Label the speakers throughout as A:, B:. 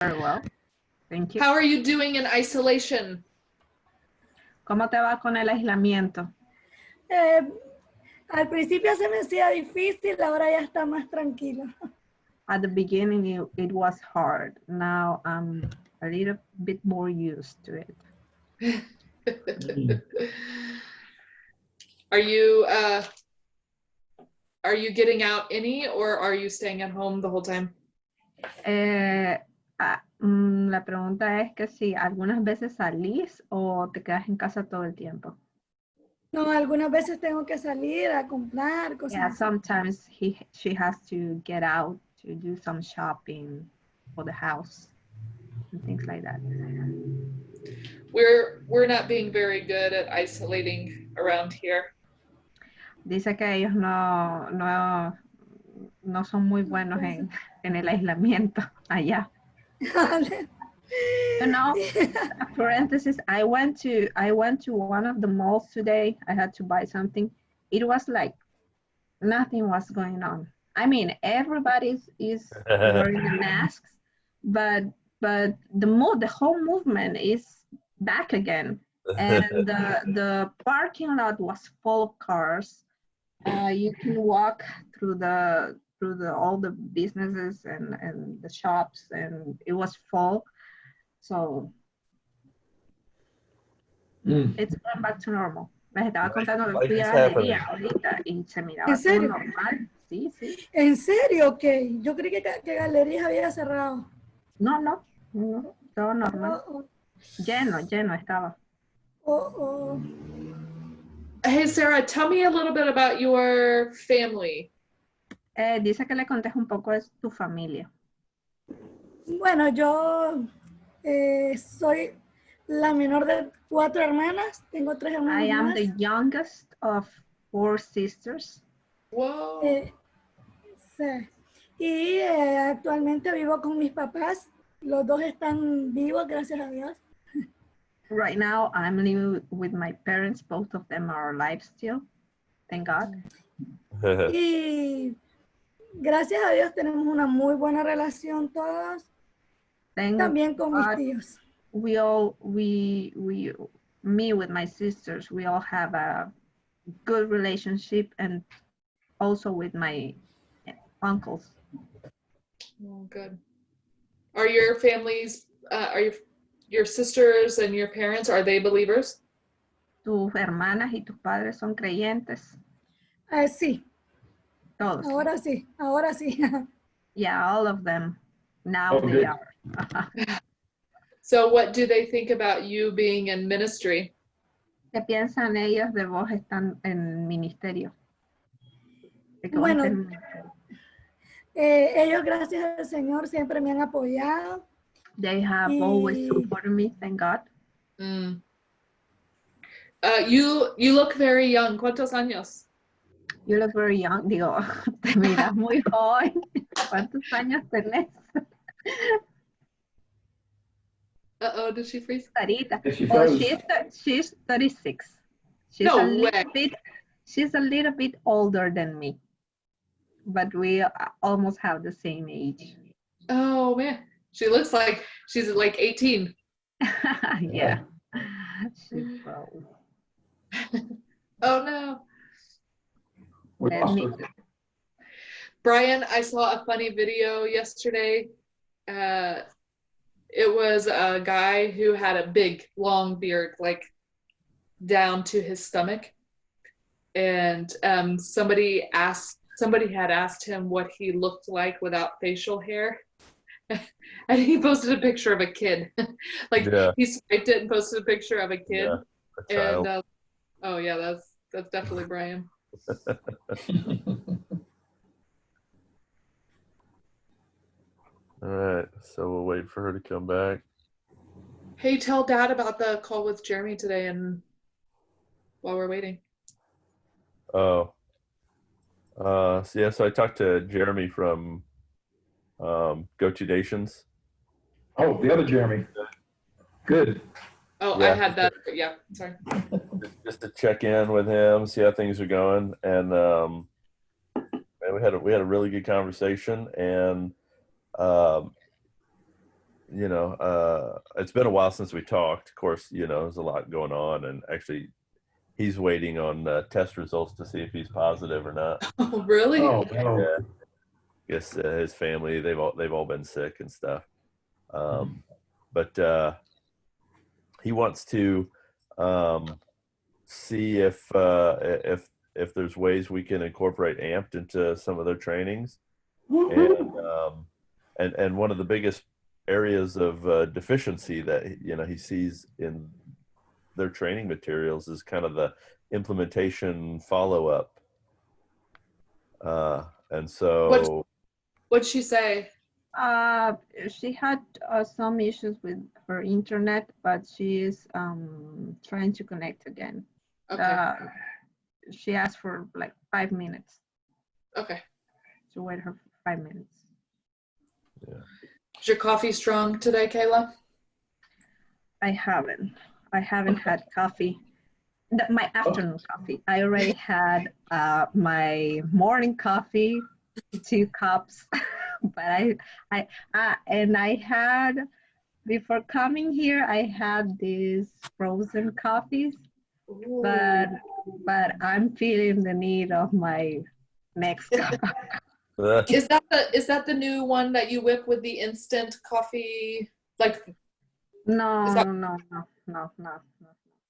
A: Very well. Thank you.
B: How are you doing in isolation?
A: ¿Cómo te va con el aislamiento?
C: Al principio se me hacía difícil, ahora ya está más tranquilo.
A: At the beginning, it was hard. Now I'm a little bit more used to it.
B: Are you getting out any, or are you staying at home the whole time?
A: La pregunta es que si algunas veces salís o te quedas en casa todo el tiempo.
C: No, algunas veces tengo que salir a comprar cosas.
A: Yeah,
C: así.
A: sometimes she has to get out to do some shopping for the house and things like that.
B: We're not being very good at isolating around here.
A: Dice que ellos no son muy buenos en el aislamiento allá. You know, parenthesis, I went to one of the malls today. I had to buy something. It was like nothing was going on. I mean, everybody is wearing the masks, but the whole movement is back again. And the parking lot was full of cars. You can walk through all the businesses and the shops, and it was full. So it's going back to normal. Les estaba contando que fui a la galería ahorita y se miraba todo normal. Sí, sí.
C: ¿En serio? Ok. Yo creí que galerías había cerrado.
A: No, todo normal. Lleno estaba.
B: Hey, Sarah, tell me a little bit about your family.
A: Dice que le contes un poco de tu familia.
C: Bueno, yo soy la menor de 4 hermanas. Tengo 3 hermanas.
A: I am
C: más.
A: the youngest of 4 sisters.
B: Whoa.
C: Sí. Y actualmente vivo con mis papás. Los dos están vivos, gracias a Dios.
A: Right now, I'm living with my parents. Both of them are alive still. Thank God.
C: Y gracias a Dios tenemos una muy buena relación todos. También con mis tíos.
A: Me with my sisters, we all have a good relationship, and also with my uncles.
B: Oh, good. Are your families, your sisters and your parents, are they believers?
A: ¿Tus hermanas y tus padres son creyentes?
C: Sí.
A: Todos.
C: Ahora sí.
A: Yeah, all of them. Now they are.
B: So what do they think about you being in ministry?
A: ¿Qué piensan ellos de vos están en ministerio?
C: Bueno, ellos, gracias al Señor, siempre me han apoyado.
A: They have always supported me, thank God.
B: You look very young. ¿Cuántos años?
A: You look very young. Digo, te miras muy joven. ¿Cuántos años tenés?
B: Uh-oh, did she freeze?
A: Sarita. She's 36. She's a little bit older than me. But we almost have the same age.
B: Oh man, she looks like she's like 18.
A: Yeah. She's old.
B: Oh no. Brian, I saw a funny video yesterday. It was a guy who had a big, long beard, like down to his stomach. And somebody had asked him what he looked like without facial hair. And he posted a picture of a kid. He swiped it and posted a picture of a kid.
D: Yeah,
B: and oh yeah, that's definitely Brian.
D: All right, so we'll wait for her to come back.
B: Hey, tell Dad about the call with Jeremy today, and while we're waiting.
D: Oh, so I talked to Jeremy from Go-To Nations.
E: Oh, the other Jeremy. Good.
B: Oh, yeah. I had that. Yeah, sorry.
D: Just to check in with him, see how things are going, and we had a really good conversation, and it's been a while since we talked. Of course, there's a lot going on, and actually, he's waiting on test results to see if he's positive or not.
B: Oh, really?
E: Oh, no.
D: Yeah. Guess his family, they've all been sick and stuff. But he wants to see if there's ways we can incorporate amped into some of their trainings. And one of the biggest areas of deficiency that he sees in their training materials is kind of the implementation follow-up. And so
B: what'd she say?
A: She had some issues with her internet, but she is trying to connect again.
B: Okay.
A: She asked for like 5 minutes.
B: Okay.
A: To wait her 5 minutes.
D: Yeah.
B: Is your coffee strong today, Kayla?
A: I haven't had coffee. My afternoon coffee. I already had my morning coffee, 2 cups, but I had, before coming here, I had these frozen coffees,
B: Ooh.
A: but I'm feeling the need of my next cup.
B: Is that the new one that you whip with the instant coffee? Like,
A: No.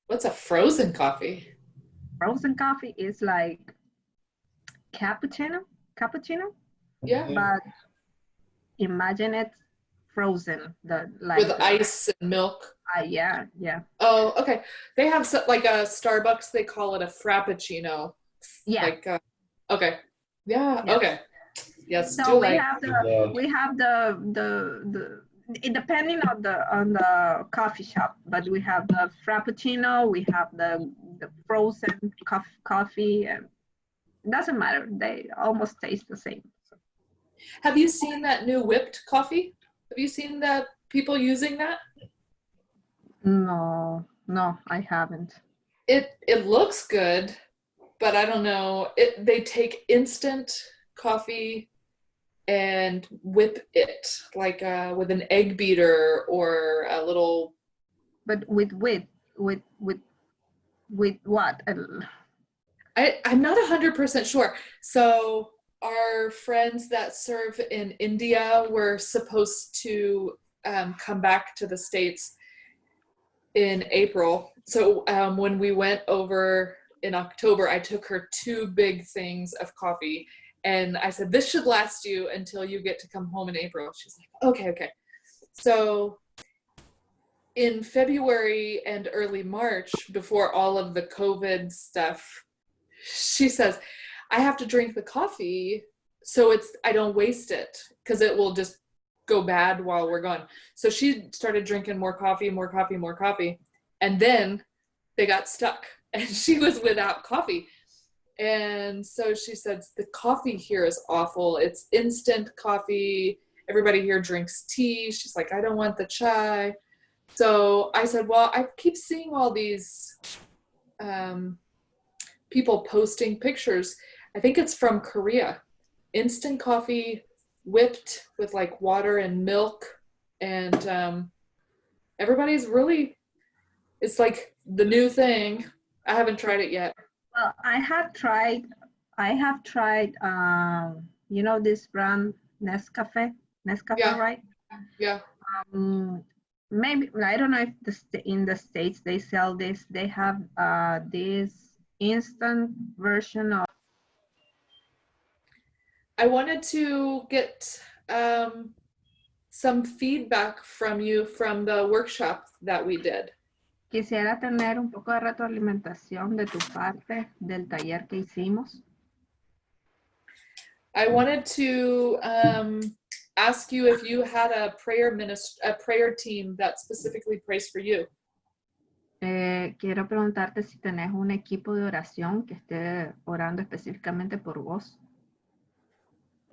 B: What's a frozen coffee?
A: Frozen coffee is like cappuccino.
B: Yeah.
A: But imagine it frozen,
B: with ice and milk.
A: Yeah.
B: Oh, okay. They have like a Starbucks. They call it a frappuccino.
A: Yeah.
B: Like, okay. Yeah.
A: Yes.
B: Okay. Yes.
A: So we have the depending on the coffee shop, but we have the frappuccino, we have the frozen coffee, and it doesn't matter. They almost taste the same. So.
B: Have you seen that new whipped coffee? Have you seen the people using that?
A: No, I haven't.
B: It looks good, but I don't know. They take instant coffee and whip it like with an egg beater or a little.
A: But with what?
B: I'm not 100% sure. So our friends that serve in India were supposed to come back to the States in April. So when we went over in October, I took her 2 big things of coffee. And I said, this should last you until you get to come home in April. She's like, okay. So in February and early March, before all of the COVID stuff, she says, I have to drink the coffee so I don't waste it because it will just go bad while we're gone. So she started drinking more coffee. And then they got stuck and she was without coffee. And so she said, the coffee here is awful. It's instant coffee. Everybody here drinks tea. She's like, I don't want the chai. So I said, well, I keep seeing all these people posting pictures. I think it's from Korea. Instant coffee whipped with like water and milk. And everybody's really, it's like the new thing. I haven't tried it yet.
A: Well, I have tried, this brand Nescafe,
B: Yeah.
A: Right?
B: Yeah.
A: Maybe, I don't know if in the States they sell this. They have this instant version of.
B: I wanted to get some feedback from you from the workshop that we did.
A: Quisiera tener un poco de retroalimentación de tu parte del taller que hicimos.
B: I wanted to ask you if you had a prayer team that specifically prays for you.
A: Quiero preguntarte si tenés un equipo de oración que esté orando específicamente por vos.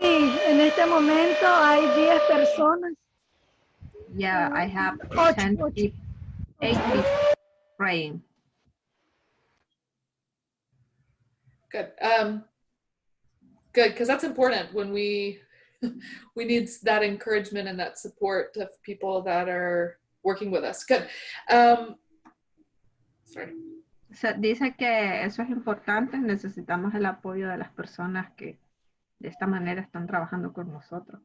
C: Sí, en este momento hay 10 personas.
A: Yeah, I have 8 people praying.
B: Good. Good, because that's important when we we need that encouragement and that support of people that are working with us. Good. Sorry.
A: Dice que eso es importante, necesitamos el apoyo de las personas que de esta manera están trabajando con nosotros.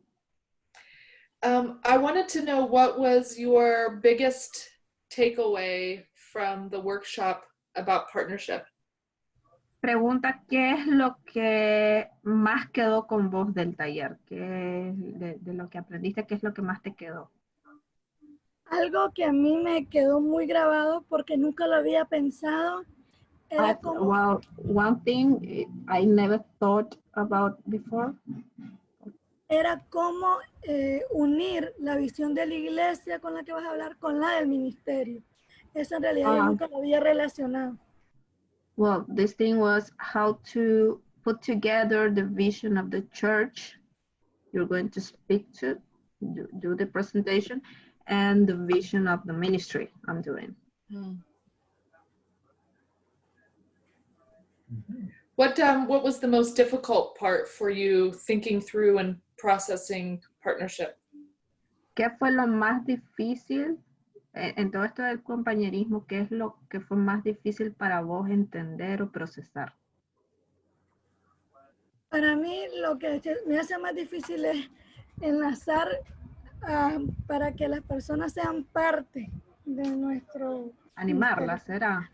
B: I wanted to know what was your biggest takeaway from the workshop about partnership?
A: Pregunta, ¿qué es lo que más quedó con vos del taller? ¿Qué de lo que aprendiste, qué es lo que más te quedó?
C: Algo que a mí me quedó muy grabado porque nunca lo había pensado. Era como,
A: well, one thing I never thought about before.
C: Era cómo unir la visión de la iglesia con la que vas a hablar con la del ministerio. Eso en realidad yo nunca lo había relacionado.
A: Well, this thing was how to put together the vision of the church you're going to speak to, do the presentation, and the vision of the ministry I'm doing.
B: What was the most difficult part for you thinking through and processing partnership?
A: ¿Qué fue lo más difícil en todo esto del compañerismo? ¿Qué es lo que fue más difícil para vos entender o procesar?
C: Para mí lo que me hace más difícil es enlazar para que las personas sean parte de nuestro
A: animarlas, ¿será?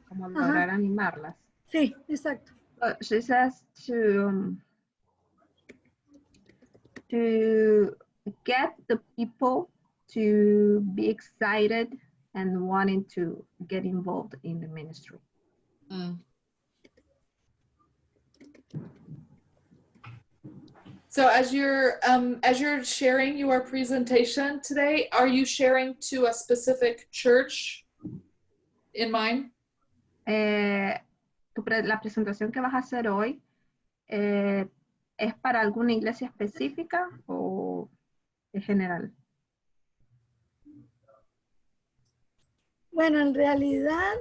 A: Como lograr animarlas.
C: Sí, exacto.
A: She says to get the people to be excited and wanting to get involved in the ministry.
B: So as you're sharing your presentation today, are you sharing to a specific church in mind?
A: La presentación que vas a hacer hoy ¿es para alguna iglesia específica o en general?
C: Bueno, en realidad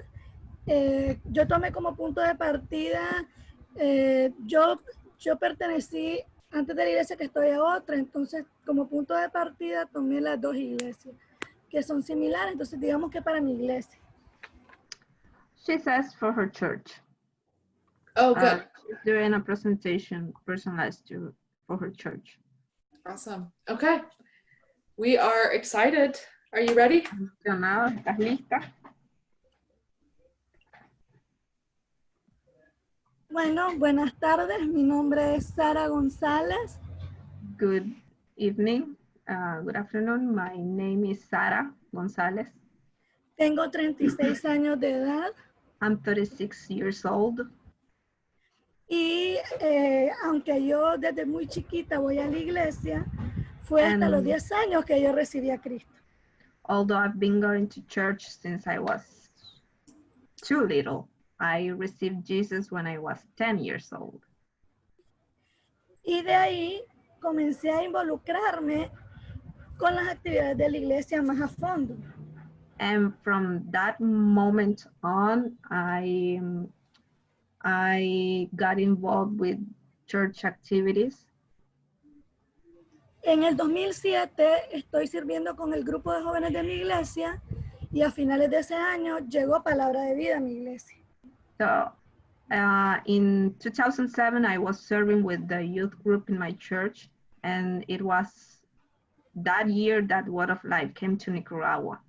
C: yo tomé como punto de partida, yo pertenecí antes de la iglesia que estoy a otra, entonces como punto de partida tomé las dos iglesias que son similares, entonces digamos que para mi iglesia.
A: She says for her church.
B: Oh, good.
A: She's doing a presentation personalized for her church.
B: Awesome. Okay. We are excited. Are you ready?
A: ¿Estás lista?
C: Bueno, buenas tardes. Mi nombre es Sara González.
A: Good evening. Good afternoon. My name is Sara González.
C: Tengo 36 años de edad.
A: I'm 36 years old.
C: Y aunque yo desde muy chiquita voy a la iglesia, fue hasta los 10 años que yo recibí a Cristo.
A: Although I've been going to church since I was too little, I received Jesus when I was 10 years old.
C: Y de ahí comencé a involucrarme con las actividades de la iglesia más a fondo.
A: And from that moment on, I got involved with church activities.
C: En el 2007 estoy sirviendo con el grupo de jóvenes de mi iglesia y a finales de ese año llegó Palabra de Vida a mi iglesia.
A: So in 2007, I was serving with the youth group in my church, and it was that year that Word of Life came to Nicaragua.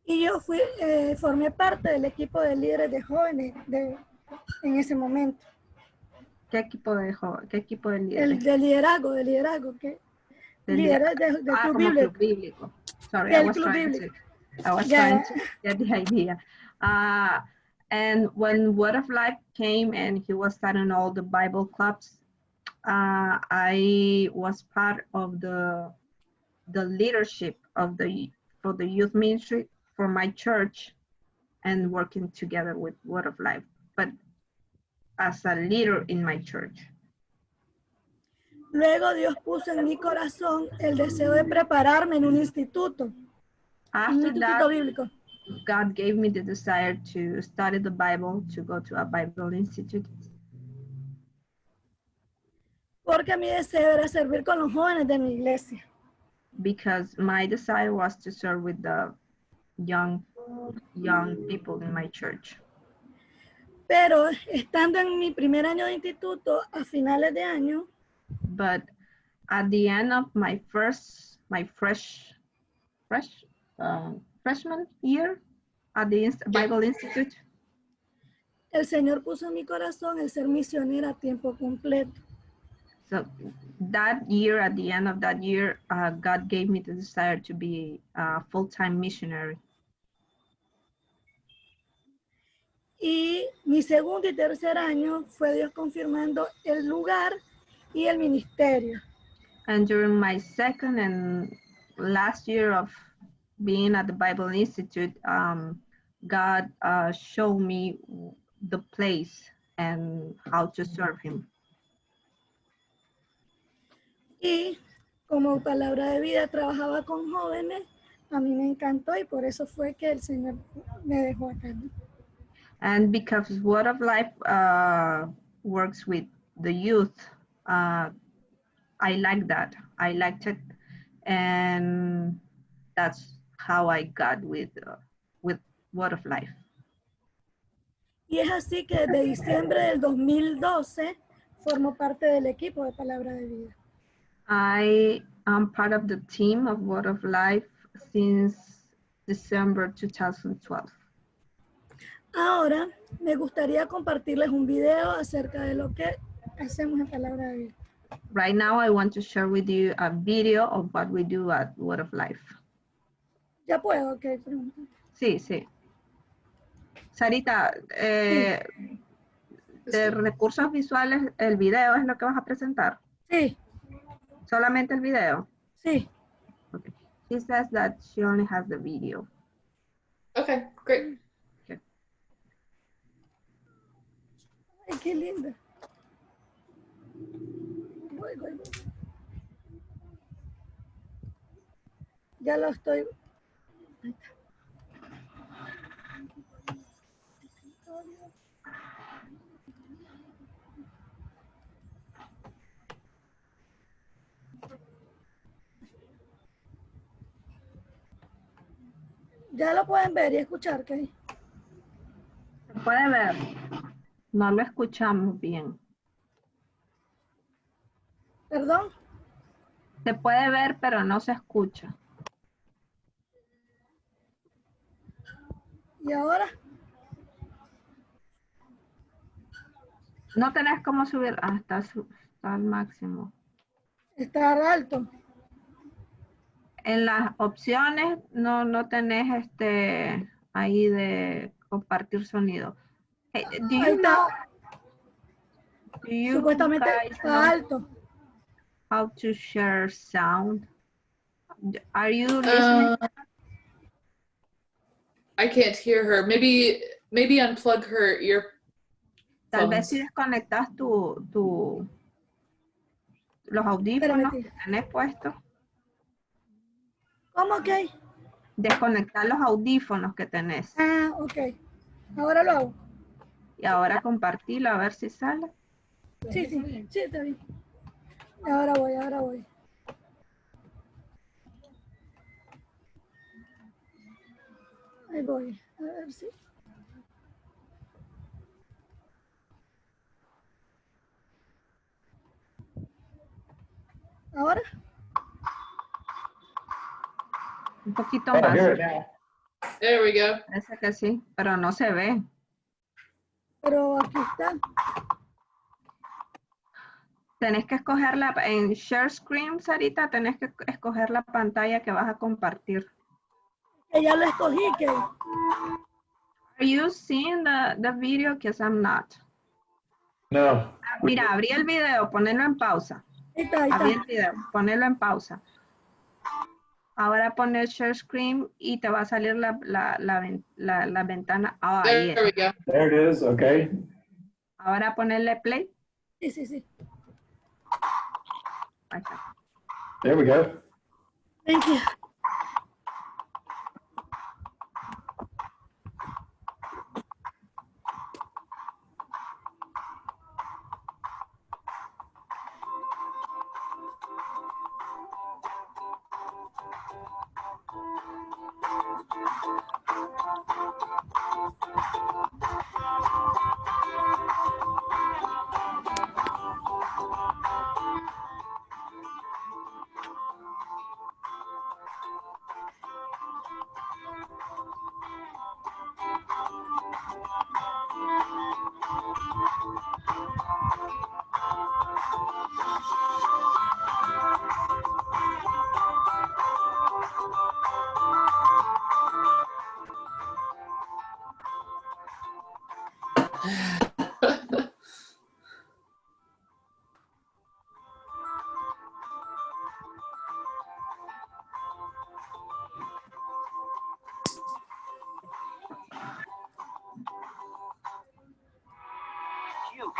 C: Y yo formé parte del equipo de líderes de jóvenes en ese momento.
A: ¿Qué equipo de líderes?
C: El de liderazgo, que del club
A: bíblico. Sorry, I was trying to get the idea. And when Word of Life came and he was starting all the Bible clubs, I was part of the leadership for the youth ministry for my church and working together with Word of Life, but as a leader in my church.
C: Luego Dios puso en mi corazón el deseo de prepararme en un instituto bíblico.
A: God gave me the desire to study the Bible, to go to a Bible institute.
C: Porque mi deseo era servir con los jóvenes de mi iglesia.
A: because my desire was to serve with the young people in my church.
C: Pero estando en mi primer año de instituto, a finales de año,
A: But at the end of my freshman year at the Bible Institute,
C: el Señor puso en mi corazón el ser misionera a tiempo completo.
A: so that year, at the end of that year, God gave me the desire to be a full-time missionary.
C: Y mi segundo y tercer año fue Dios confirmando el lugar y el ministerio.
A: And during my second and last year of being at the Bible Institute, God showed me the place and how to serve Him.
C: Y como palabra de vida trabajaba con jóvenes, a mí me encantó y por eso fue que el Señor me dejó acá.
A: And because Word of Life works with the youth, I like that. I liked it, and that's how I got with Word of Life.
C: Y es así que desde diciembre del 2012 formo parte del equipo de Palabra de Vida.
A: I am part of the team of Word of Life since December 2012.
C: Ahora me gustaría compartirles un video acerca de lo que hacemos en Palabra de Vida.
A: Right now, I want to share with you a video of what we do at Word of Life.
C: Ya puedo, ok, pregunta.
A: Sí, sí. Sarita, de recursos visuales, el video es lo que vas a presentar.
C: Sí,
A: ¿Solamente el video?
C: sí.
A: Okay. She says that she only has the video.
B: Okay, great.
C: Ay, qué linda. Voy. Ya lo estoy. Ahí está. Ya lo pueden ver y escuchar, ¿qué?
A: ¿Se puede ver? No lo escuchamos bien.
C: ¿Perdón?
A: Se puede ver, pero no se escucha.
C: ¿Y ahora?
A: No tenés cómo subir. Ah, está al máximo.
C: Está alto.
A: En las opciones no tenés ahí de compartir sonido. Hey, do
C: Ahí
A: you
C: está.
A: know? Do you
C: Supuestamente
A: guys
C: está
A: know
C: alto.
A: how to share sound? Are you listening?
B: I can't hear her. Maybe unplug her ear.
A: Tal vez si desconectas los audífonos
C: Espérame,
A: que tenés puestos.
C: ¿Cómo que?
A: Desconectar los audífonos que tenés.
C: Ah, ok. Ahora lo hago.
A: Y ahora compartirlo a ver si sale.
C: Sí, está bien. Ahora voy. Ahí voy. A ver si. ¿Ahora?
A: Un poquito
E: Oh,
A: más.
E: hear it now.
B: There we go.
A: Parece que sí, pero no se ve.
C: Pero aquí está.
A: Tenés que escoger en Share Screen, Sarita, tenés que escoger la pantalla que vas a compartir.
C: Que ya lo escogí, que.
A: Are you seeing the video? Because I'm not.
E: No.
A: Mira, abrí el video, ponelo en pausa.
C: Ahí está.
A: Abrí el video, ponelo en pausa. Ahora pone Share Screen y te va a salir la ventana. Ah, ahí
B: There we
A: es.
B: go.
E: There it is. Okay.
A: Ahora ponerle play.
C: Sí.
A: Ahí está.
E: There we go.
C: Thank you.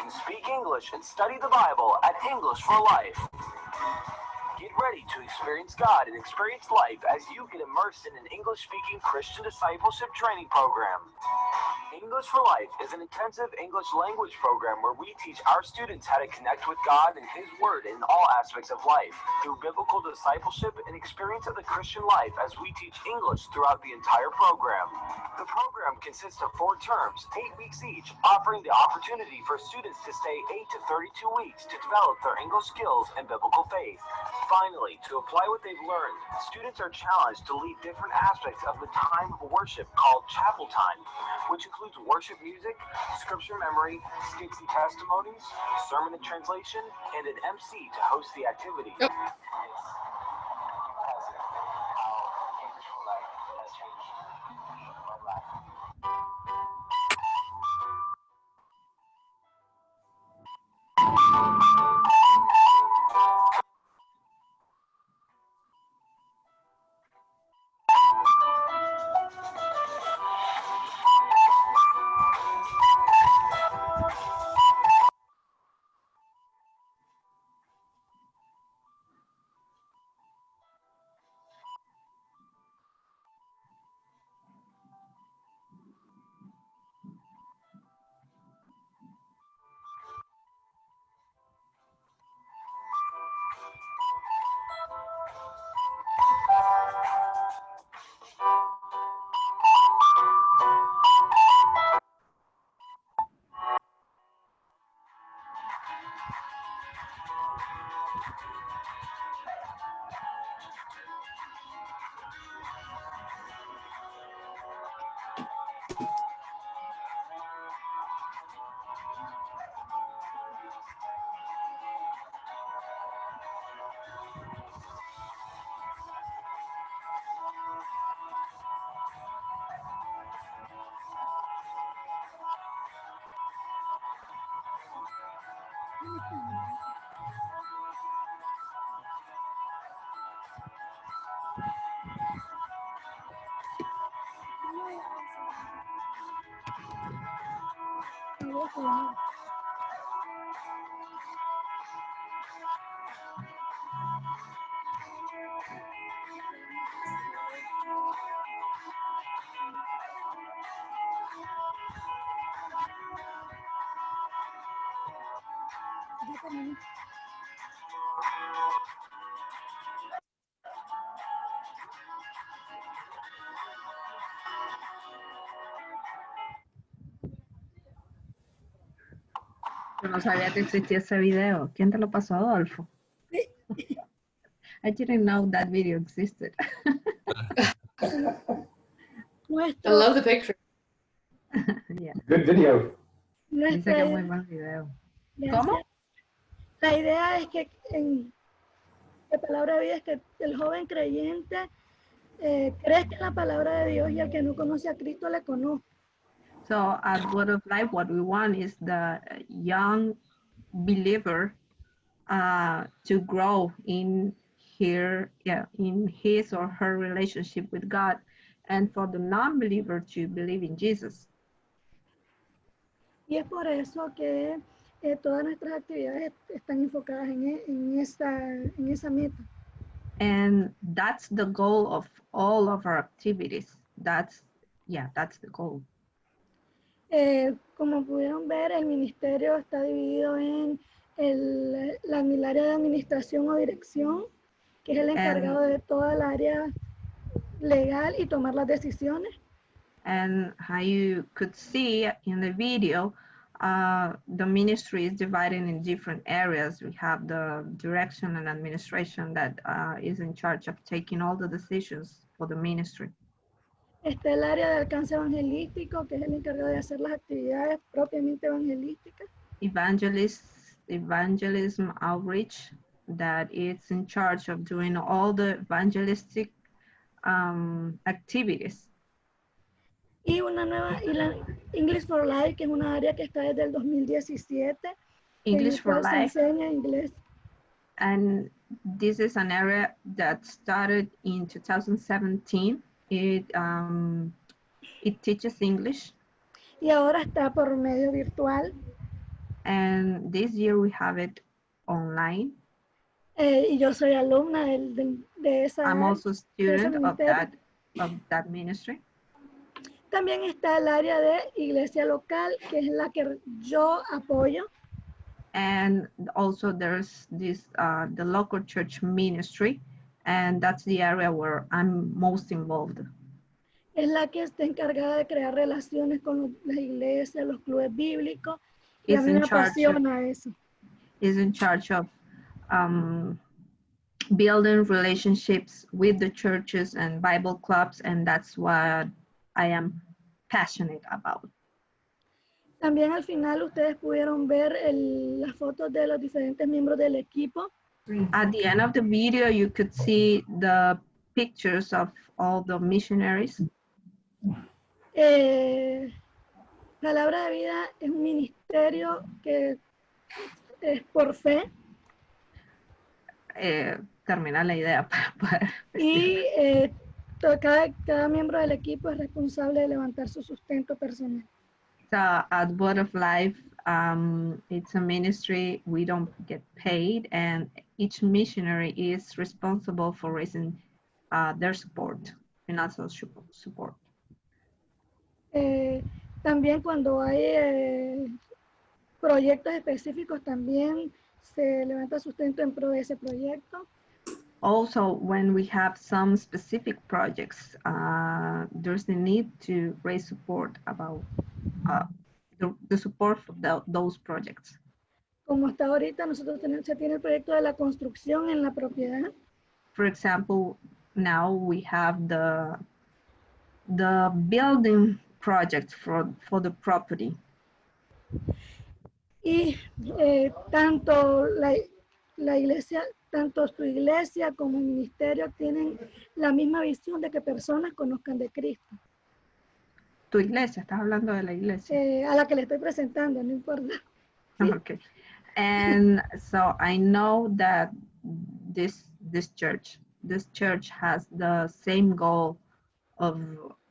F: can speak English and study the Bible at English for Life. Get ready to experience God and experience life as you get immersed in an English-speaking Christian discipleship training program. English for Life is an intensive English language program where we teach our students how to connect with God and His Word in all aspects of life through biblical discipleship and experience of the Christian life as we teach English throughout the entire program. The program consists of 4 terms, 8 weeks each, offering the opportunity for students to stay 8 to 32 weeks to develop their English skills and biblical faith. Finally, to apply what they've learned, students are challenged to lead different aspects of the time of worship called chapel time, which includes worship music, scripture memory, skits and testimonies, sermon and translation, and an MC to host the activity.
B: Yep.
A: Yo no sabía que existía ese video. ¿Quién te lo pasó, Adolfo?
C: Sí.
A: I didn't know that video existed.
B: I love the picture.
A: Yeah.
E: Good video.
A: Dice que
C: Nuestra
A: es muy buen video.
C: Gracias.
A: ¿Cómo?
C: La idea es que en la palabra de vida es que el joven creyente crezca en la palabra de Dios y al que no conoce a Cristo le conozca.
A: So at Word of Life, what we want is the young believer to grow in his or her relationship with God, and for the non-believer to believe in Jesus.
C: Y es por eso que todas nuestras actividades están enfocadas en esa meta.
A: And that's the goal of all of our activities. That's the goal.
C: Como pudieron ver, el ministerio está dividido en el área de administración o dirección, que es el encargado de toda el área legal y tomar las decisiones.
A: And how you could see in the video, the ministry is divided in different areas. We have the direction and administration that is in charge of taking all the decisions for the ministry.
C: Está el área de alcance evangelístico, que es el encargado de hacer las actividades propiamente evangelísticas.
A: Evangelism outreach, that is in charge of doing all the evangelistic activities.
C: Y la English for Life, que es una área que está desde el 2017.
A: English for Life.
C: Se enseña inglés.
A: And this is an area that started in 2017. It teaches English.
C: Y ahora está por medio virtual.
A: and this year we have it online.
C: Y yo soy alumna de esa
A: I'm also a
C: de ese
A: student
C: ministerio.
A: of that ministry.
C: También está el área de iglesia local, que es la que yo apoyo.
A: And also there's this the local church ministry, and that's the area where I'm most involved.
C: Es la que está encargada de crear relaciones con las iglesias, los clubes bíblicos. Y a
A: Is
C: mí
A: in
C: me apasiona eso.
A: is in charge of building relationships with the churches and Bible clubs, and that's what I am passionate about.
C: También al final ustedes pudieron ver las fotos de los diferentes miembros del equipo.
A: At the end of the video, you could see the pictures of all the missionaries.
C: Palabra de Vida es un ministerio que es por fe.
A: Termina la idea para poder
C: Y cada miembro del equipo es responsable de levantar su sustento personal.
A: So at Word of Life, it's a ministry, we don't get paid, and each missionary is responsible for raising their support, financial support.
C: También cuando hay proyectos específicos, también se levanta sustento en pro de ese proyecto.
A: Also, when we have some specific projects, there's the need to raise support about the support for those projects.
C: Como hasta ahorita nosotros se tiene el proyecto de la construcción en la propiedad.
A: For example, now we have the building project for the property.
C: Y tanto la iglesia, tanto su iglesia como el ministerio tienen la misma visión de que personas conozcan de Cristo.
A: Tu iglesia, estás hablando de la iglesia.
C: A la que le estoy presentando, no importa.
A: Sí. Okay. And so I know that this church has the same goal of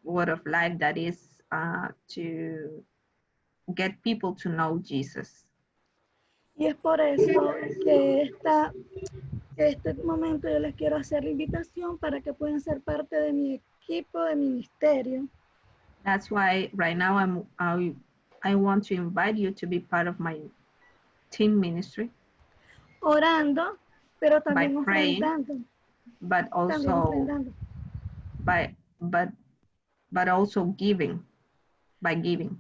A: Word of Life, that is to get people to know Jesus.
C: Y es por eso que este momento yo les quiero hacer la invitación para que puedan ser parte de mi equipo de ministerio.
A: That's why right now I want to invite you to be part of my team ministry.
C: Orando, pero también
A: by praying,
C: ofrendando.
A: but also
C: ofrendando.
A: but also giving, by giving.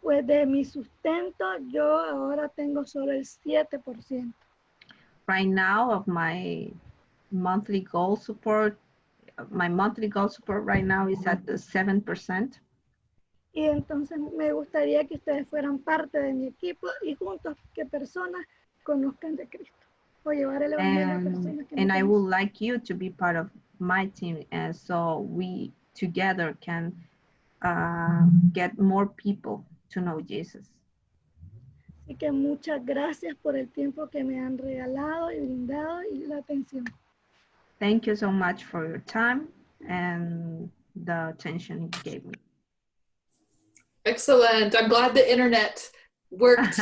C: Pues de mi sustento yo ahora tengo solo el 7%.
A: Right now of my monthly goal support right now is at the 7%.
C: Y entonces me gustaría que ustedes fueran parte de mi equipo y juntos que personas conozcan de Cristo o llevar el evangelio a personas que
A: and
C: no
A: I
C: conocen.
A: would like you to be part of my team, and so we together can get more people to know Jesus.
C: Así que muchas gracias por el tiempo que me han regalado y brindado y la atención.
A: Thank you so much for your time and the attention you gave me.
B: Excellent. I'm glad the internet worked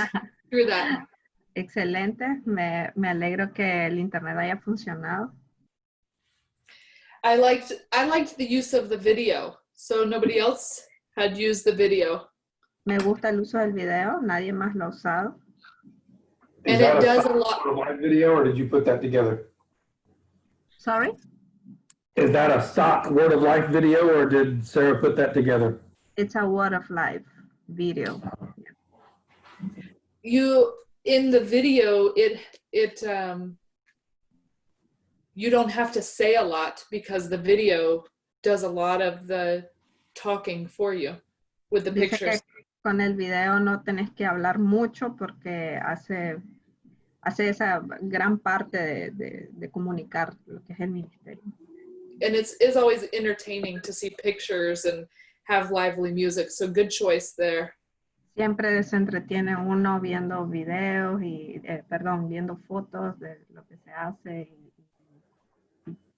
B: through that.
A: Excelente. Me alegro que el internet haya funcionado.
B: I liked the use of the video. So nobody else had used the video.
A: Me gusta el uso del video. Nadie más lo ha usado.
B: And it does a lot.
E: Live video, or did you put that together?
A: Sorry?
E: Is that a stock Word of Life video, or did Sarah put that together?
A: It's a Word of Life video.
B: You in the video, you don't have to say a lot because the video does a lot of the talking for you with the
A: Dice
B: pictures.
A: que con el video no tenés que hablar mucho porque hace esa gran parte de comunicar lo que es el ministerio.
B: And it's always entertaining to see pictures and have lively music. So good choice there.
A: Siempre se entretiene uno viendo videos y, viendo fotos de lo que se hace y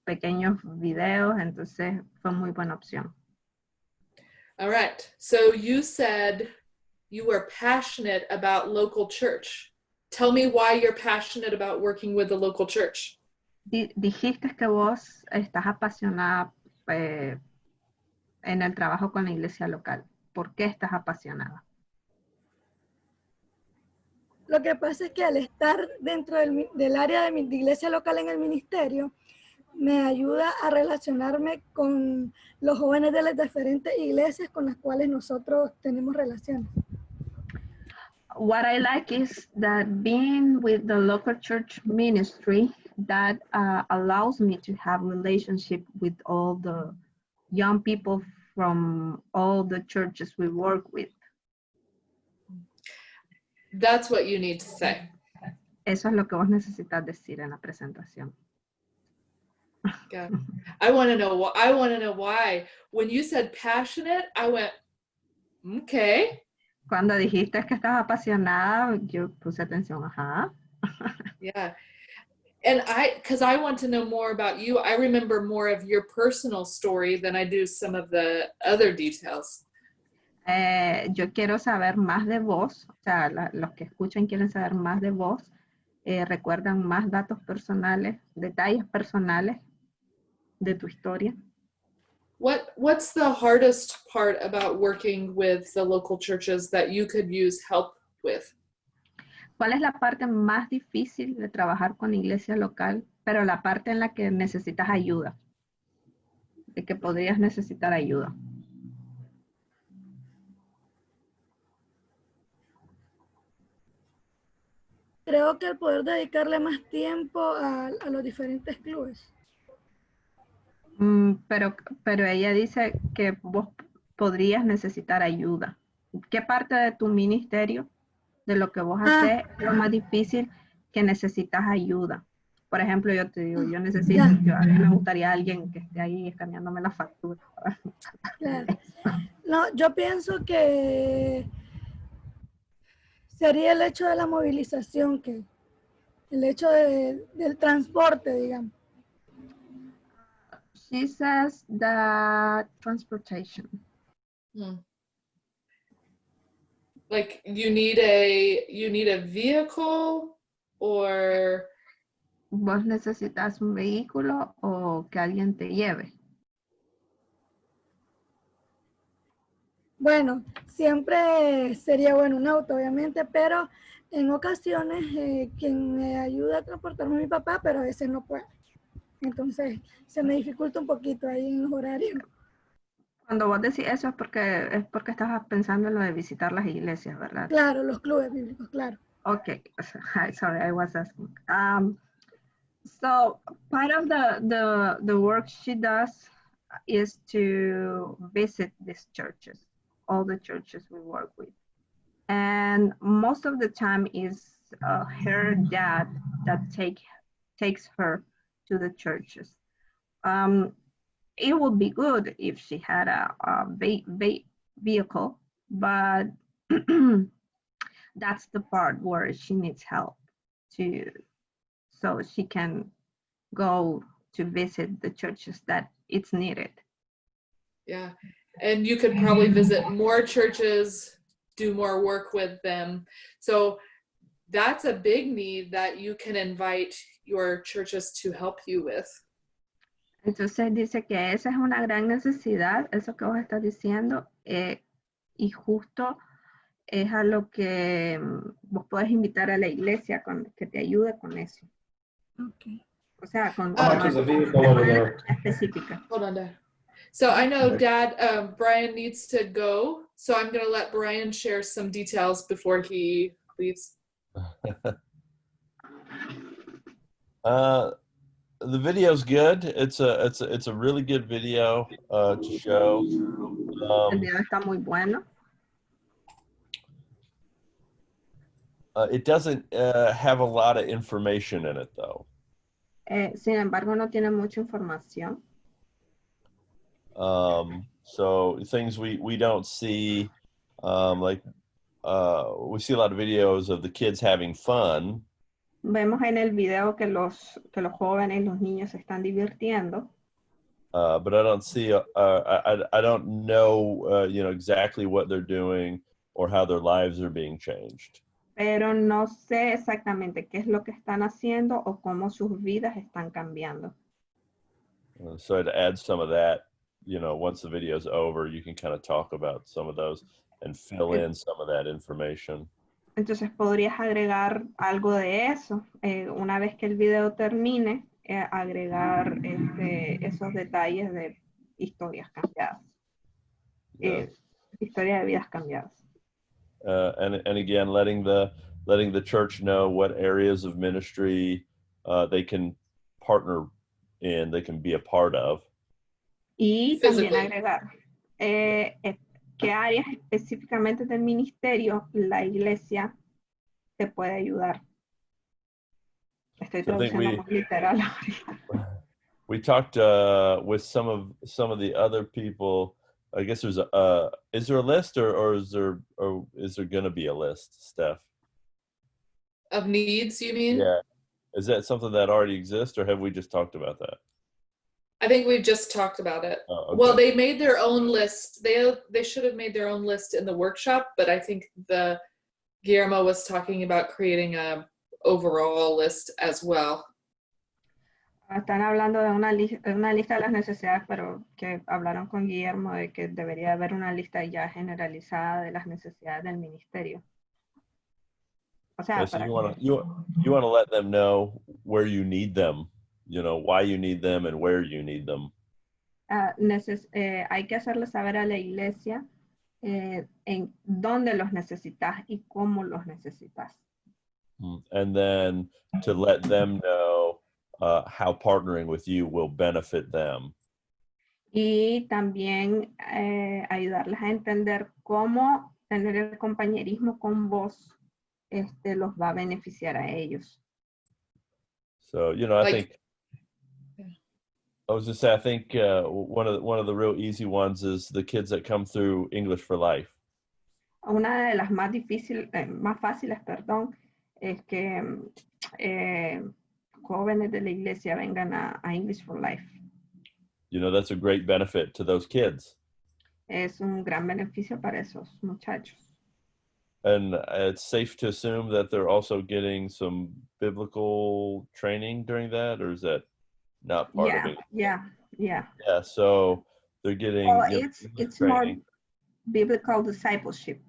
A: pequeños videos, entonces fue muy buena opción.
B: All right. So you said you are passionate about local church. Tell me why you're passionate about working with the local church.
A: Dijiste que vos estás apasionada en el trabajo con la iglesia local. ¿Por qué estás apasionada?
C: Lo que pasa es que al estar dentro del área de iglesia local en el ministerio, me ayuda a relacionarme con los jóvenes de las diferentes iglesias con las cuales nosotros tenemos relaciones.
A: What I like is that being with the local church ministry, that allows me to have relationship with all the young people from all the churches we work with.
B: That's what you need to say.
A: Eso es lo que vos necesitas decir en la presentación.
B: Yeah. I want to know why. When you said passionate, I went, okay.
A: Cuando dijiste que estabas apasionada, yo puse atención, ajá.
B: Yeah. And because I want to know more about you. I remember more of your personal story than I do some of the other details.
A: Yo quiero saber más de vos, o sea, los que escuchan quieren saber más de vos, recuerdan más datos personales, detalles personales de tu historia.
B: What's the hardest part about working with the local churches that you could use help with?
A: ¿Cuál es la parte más difícil de trabajar con iglesia local, pero la parte en la que necesitas ayuda, de que podrías necesitar ayuda?
C: Creo que el poder dedicarle más tiempo a los diferentes clubes.
A: Pero ella dice que vos podrías necesitar ayuda. ¿Qué parte de tu ministerio, de lo que vos haces, es lo más difícil que necesitas ayuda? Por ejemplo, yo te digo, yo necesito, a mí me gustaría alguien que esté ahí escaneándome la factura.
C: Claro. No, yo pienso que sería el hecho de la movilización, el hecho del transporte, digamos.
A: She says that transportation.
B: Like you need a vehicle or
A: ¿Vos necesitas un vehículo o que alguien te lleve?
C: Bueno, siempre sería bueno un auto, obviamente, pero en ocasiones quien me ayuda a transportarme es mi papá, pero a veces no puede. Entonces se me dificulta un poquito ahí en los horarios.
A: Cuando vos decís eso es porque estabas pensando en lo de visitar las iglesias, ¿verdad?
C: Claro, los clubes bíblicos, claro.
A: Okay, sorry, I was asking. So part of the work she does is to visit these churches, all the churches we work with. And most of the time is her dad that takes her to the churches. It would be good if she had a vehicle, but that's the part where she needs help so she can go to visit the churches that it's needed.
B: yeah. And you could probably visit more churches, do more work with them. So that's a big need that you can invite your churches to help you with.
A: Entonces dice que esa es una gran necesidad, eso que vos estás diciendo, y justo es a lo que vos podés invitar a la iglesia que te ayude con eso.
C: Okay.
A: O sea, con
E: How much is a vehicle over there?
A: específica.
B: Hold on, Dad. So I know Dad, Brian needs to go. So I'm going to let Brian share some details before he leaves.
D: The video's good. It's a really good video to show.
A: El video está muy bueno.
D: It doesn't have a lot of information in it, though.
A: Sin embargo, no tiene mucha información.
D: So things we don't see, like we see a lot of videos of the kids having fun.
A: Vemos en el video que los jóvenes, los niños se están divirtiendo.
D: But I don't see, I don't know, exactly what they're doing. or how their lives are being changed.
A: Pero no sé exactamente qué es lo que están haciendo o cómo sus vidas están cambiando.
D: So to add some of that, you know, once the video is over, you can kind of talk about some of those and fill in some of that information.
A: Entonces podrías agregar algo de eso. Una vez que el video termine, agregar esos detalles de historias cambiadas.
D: Yeah.
A: Historia de vidas cambiadas.
D: And again, letting the church know what areas of ministry they can partner in, they can be a part of.
A: Y
B: Physically.
A: también agregar qué áreas específicamente del ministerio la iglesia te puede ayudar. Estoy
D: So I think
A: traduciendo muy literal ahorita.
D: we talked with some of the other people. I guess there's is there a list or is there going to be a list, Steph?
B: Of needs, you mean?
D: Yeah. Is that something that already exists, or have we just talked about that?
B: I think we've just talked about it.
D: Oh, okay.
B: Well, they made their own list. They should have made their own list in the workshop, but I think Guillermo was talking about creating a overall list as well.
A: Están hablando de una lista de las necesidades, pero que hablaron con Guillermo de que debería haber una lista ya generalizada de las necesidades del ministerio. O sea,
D: Yeah, so
A: para
D: you
A: que
D: want to let them know where you need them, you know, why you need them and where you need them.
A: hay que hacerle saber a la iglesia en dónde los necesitas y cómo los necesitas.
D: And then to let them know how partnering with you will benefit them.
A: Y también ayudarles a entender cómo tener el compañerismo con vos los va a beneficiar a ellos.
D: So, you know, I
B: Like-
D: think I was just say I think one of the real easy ones is the kids that come through English for Life.
A: Una de las más fáciles, perdón, es que jóvenes de la iglesia vengan a English for Life.
D: You know, that's a great benefit to those kids.
A: Es un gran beneficio para esos muchachos.
D: And it's safe to assume that they're also getting some biblical training during that, or is that not part of it?
A: Yeah.
D: Yeah, so they're getting
A: Well,
D: biblical
A: it's more
D: training.
A: biblical disciplcipleship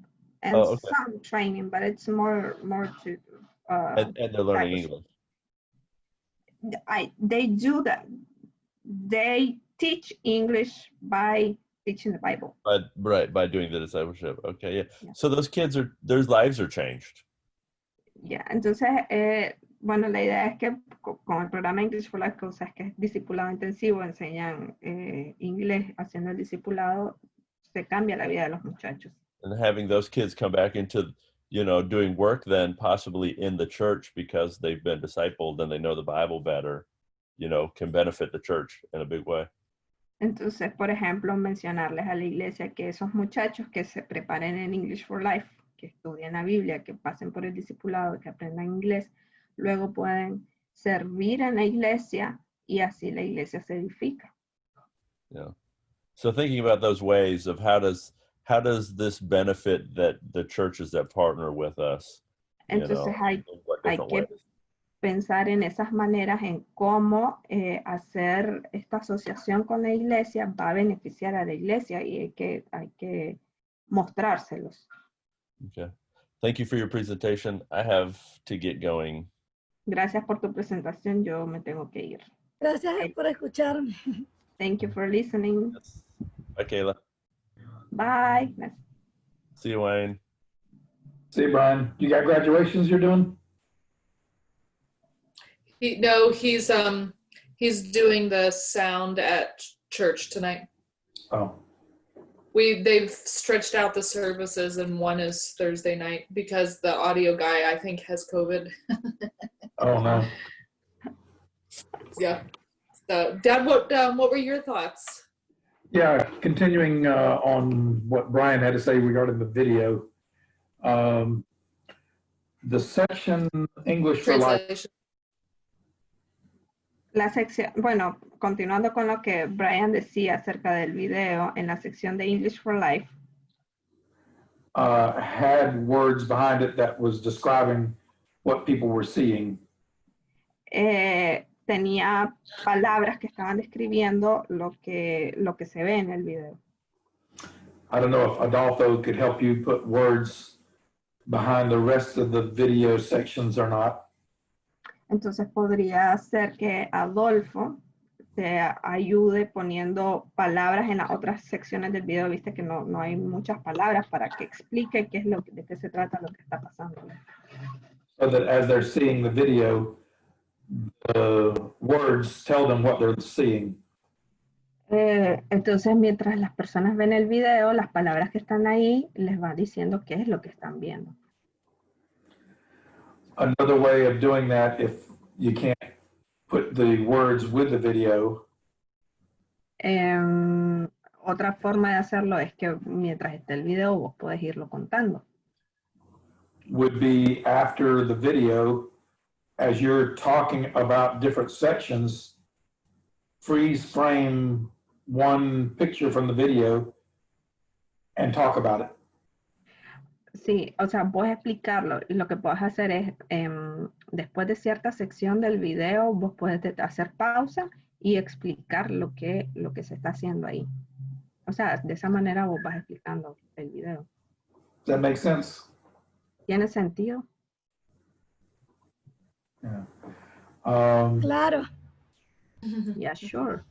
A: and
D: Oh, okay.
A: some training, but it's more to
D: And they're learning
A: discipleship.
D: English.
A: They do that. They teach English by teaching the Bible.
D: By doing the discipleship. Okay, yeah.
A: Yeah.
D: So those kids their lives are changed.
A: Yeah, entonces, bueno, la idea es que con el programa English for Life, que es discipulado intensivo, enseñan inglés haciendo el discipulado, se cambia la vida de los muchachos.
D: And having those kids come back into, you know, doing work then possibly in the church because they've been discipled and they know the Bible better, you know, can benefit the church in a big way.
A: Entonces, por ejemplo, mencionarles a la iglesia que esos muchachos que se preparen en English for Life, que estudien la Biblia, que pasen por el discipulado, que aprendan inglés, luego pueden servir en la iglesia y así la iglesia se edifica.
D: Yeah. So thinking about those ways of how does this benefit that the churches that partner with us?
A: Entonces hay que pensar en esas maneras, en cómo hacer esta asociación con la iglesia va a beneficiar a la iglesia y hay que mostrárselos.
D: Okay. Thank you for your presentation. I have to get going.
A: Gracias por tu presentación, yo me tengo que ir.
C: Gracias por escucharme.
A: Thank you for listening.
D: Yes. Bye, Kayla.
A: Bye.
D: See you, Wayne.
E: See you, Brian. You got graduations you're doing?
B: He's doing the sound at church tonight.
E: Oh,
B: They've stretched out the services and one is Thursday night because the audio guy I think has COVID.
E: oh no.
B: Yeah. So, Dad, what were your thoughts?
E: Yeah, continuing on what Brian had to say regarding the video. The section English for Life.
B: Translation.
A: La sección, bueno, continuando con lo que Brian decía acerca del video, en la sección de English for Life.
E: had words behind it that was describing what people were seeing.
A: Tenía palabras que estaban describiendo lo que se ve en el video.
E: I don't know if Adolfo could help you put words behind the rest of the video sections or not.
A: Entonces podría ser que Adolfo te ayude poniendo palabras en las otras secciones del video. Viste que no hay muchas palabras para que explique qué es de qué se trata lo que está pasando.
E: So that as they're seeing the video, the words tell them what they're seeing.
A: Entonces, mientras las personas ven el video, las palabras que están ahí les va diciendo qué es lo que están viendo.
E: Another way of doing that, if you can't put the words with the video,
A: Otra forma de hacerlo es que mientras esté el video, vos podés irlo contando.
E: would be after the video, as you're talking about different sections, freeze frame one picture from the video and talk about it.
A: Sí, o sea, vos explicarlo. Y lo que podés hacer es, después de cierta sección del video, vos podés hacer pausa y explicar lo que se está haciendo ahí. O sea, de esa manera vos vas explicando el video.
E: Does that make sense?
A: ¿Tiene sentido?
E: Yeah.
C: Claro.
A: Yeah, sure.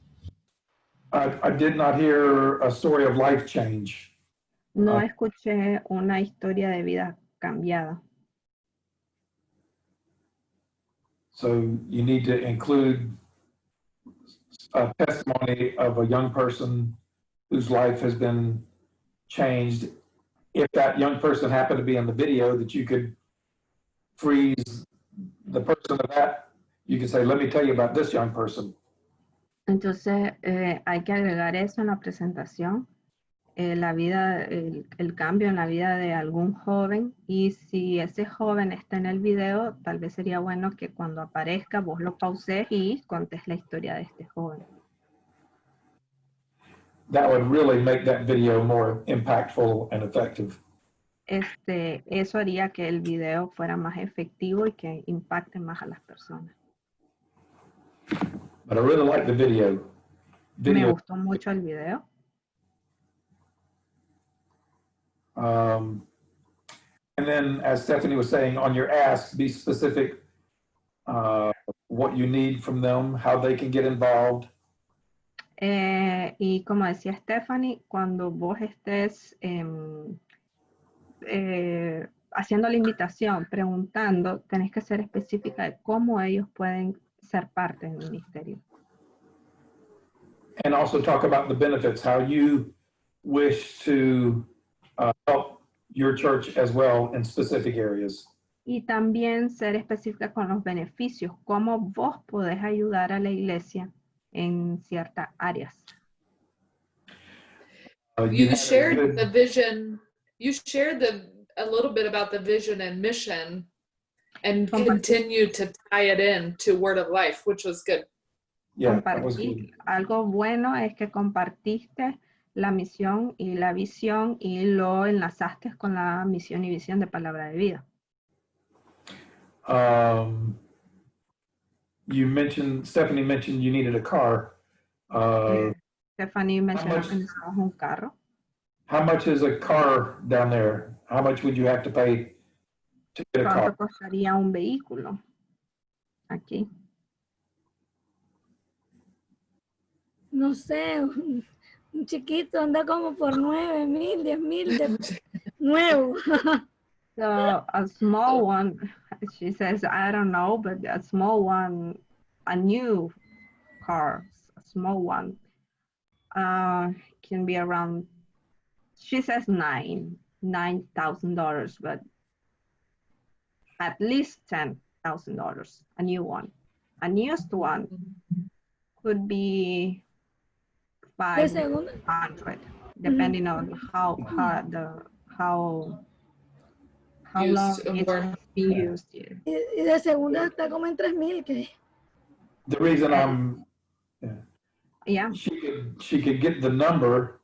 E: I did not hear a story of life change.
A: No escuché una historia de vida cambiada.
E: So you need to include a testimony of a young person whose life has been changed. If that young person happened to be in the video, that you could freeze the person of that, you could say, let me tell you about this young person.
A: Entonces, hay que agregar eso en la presentación. El cambio en la vida de algún joven, y si ese joven está en el video, tal vez sería bueno que cuando aparezca vos lo pauses y contes la historia de este joven.
E: That would really make that video more impactful and effective.
A: Eso haría que el video fuera más efectivo y que impacte más a las personas.
E: But I really like the video.
A: Me gustó mucho el video.
E: And then, as Stephanie was saying, on your ask, be specific what you need from them, how they can get involved.
A: Y como decía Stephanie, cuando vos estés haciendo la invitación, preguntando, tenés que ser específica de cómo ellos pueden ser parte del ministerio.
E: And also talk about the benefits, how you wish to help your church as well in specific areas.
A: Y también ser específica con los beneficios, cómo vos podés ayudar a la iglesia en ciertas áreas.
B: You shared the vision. You shared a little bit about the vision and mission, and continue to tie it in to Word of Life, which was good.
E: Yeah, that was good.
A: Algo bueno es que compartiste la misión y la visión y lo enlazaste con la misión y visión de Palabra de Vida.
E: Stephanie mentioned you needed a car.
A: Stephanie mencionó que necesitabas un carro.
E: How much is a car down there? How much would you have to pay to get a car?
A: ¿Cuánto costaría un vehículo aquí?
C: No sé, un chiquito anda como por 9,000, 10,000 nuevo.
A: So a small one, she says, I don't know, but a small one, a new car, a small one, can be around, she says $9,000, but at least $10,000, a new one. A used one could be 500, depending on how long it's being used.
C: Y de segunda está como en 3,000 que.
E: The reason
A: Yeah.
E: she could get the number